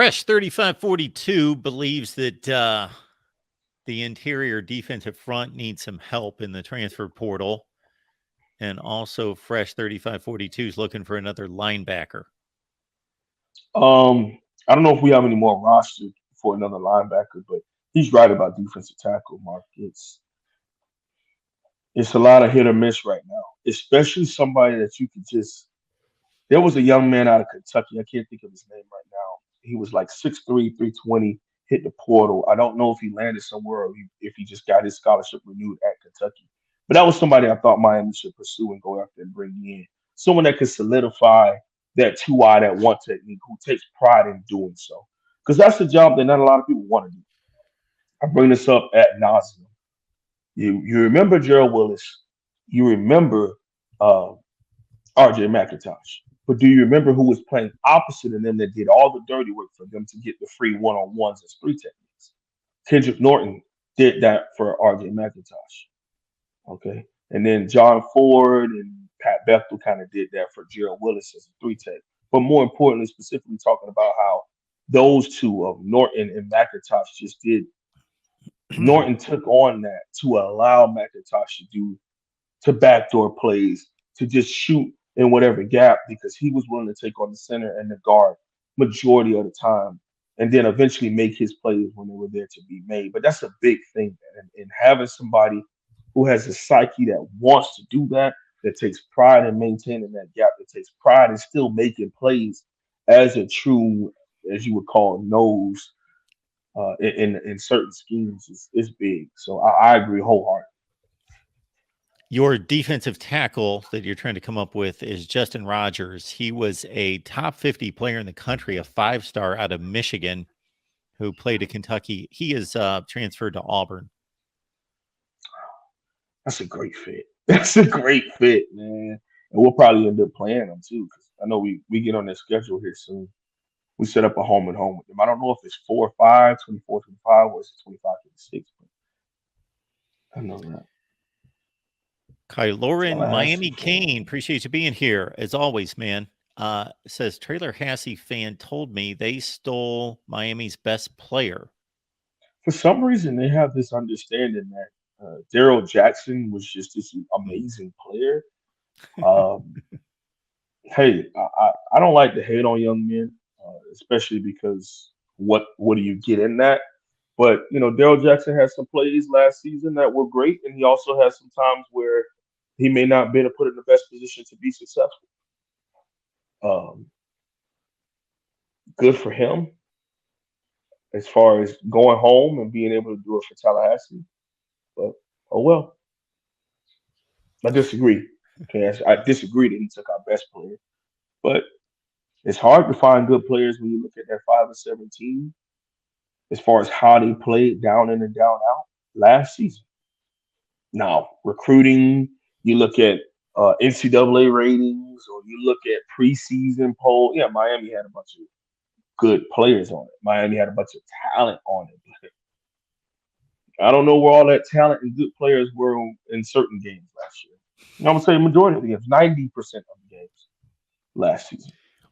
Fresh 3542 believes that the interior defensive front needs some help in the transfer portal. And also Fresh 3542 is looking for another linebacker. I don't know if we have any more roster for another linebacker, but he's right about defensive tackle, Mark. It's a lot of hit or miss right now, especially somebody that you could just. There was a young man out of Kentucky. I can't think of his name right now. He was like 6'3", 320, hit the portal. I don't know if he landed somewhere or if he just got his scholarship renewed at Kentucky. But that was somebody I thought Miami should pursue and go after and bring in. Someone that could solidify that two eye, that one technique, who takes pride in doing so. Because that's the job that not a lot of people want to do. I bring this up at nauseum. You remember Gerald Willis. You remember uh, RJ McIntosh. But do you remember who was playing opposite of them that did all the dirty work for them to get the free one-on-ones as three techniques? Kendrick Norton did that for RJ McIntosh. Okay. And then John Ford and Pat Bethel kind of did that for Gerald Willis as a three tech. But more importantly, specifically talking about how those two of Norton and McIntosh just did. Norton took on that to allow McIntosh to backdoor plays, to just shoot in whatever gap because he was willing to take on the center and the guard majority of the time, and then eventually make his plays when they were there to be made. But that's a big thing, man. And having somebody who has a psyche that wants to do that, that takes pride in maintaining that gap, that takes pride in still making plays as a true, as you would call, nose in certain schemes is big. So I agree wholeheartedly. Your defensive tackle that you're trying to come up with is Justin Rogers. He was a top 50 player in the country, a 5-star out of Michigan who played at Kentucky. He is transferred to Auburn. That's a great fit. That's a great fit, man. And we'll probably end up playing them too, because I know we get on their schedule here soon. We set up a home and home with them. I don't know if it's 4-5, 24-25, or is it 25-26, but I know that. That's all Kyloran, I ask Miami you for. Kane, appreciate you being here as always, man. Says Trailer Hassie fan told me they stole Miami's best player. For some reason, they have this understanding that Daryl Jackson was just this Mm. amazing player. Um, hey, I don't like to hate on young men, especially because what do you get in that? But Daryl Jackson had some plays last season that were great, and he also has some times where he may not be put in the best position to be successful. Um, Good for him as far as going home and being able to do it for Tallahassee. But oh well, I disagree. Okay, I disagree that he took our best player, but it's hard to find good players when you look at that 5-17 as far as how they played down in and down out last season. Now, recruiting, you look at NCAA ratings or you look at preseason poll. Yeah, Miami had a bunch of good players on it. Miami had a bunch of talent on it. But I don't know where all that talent and good players were in certain games last year. I'm gonna say majority of the games, 90% of the games last season.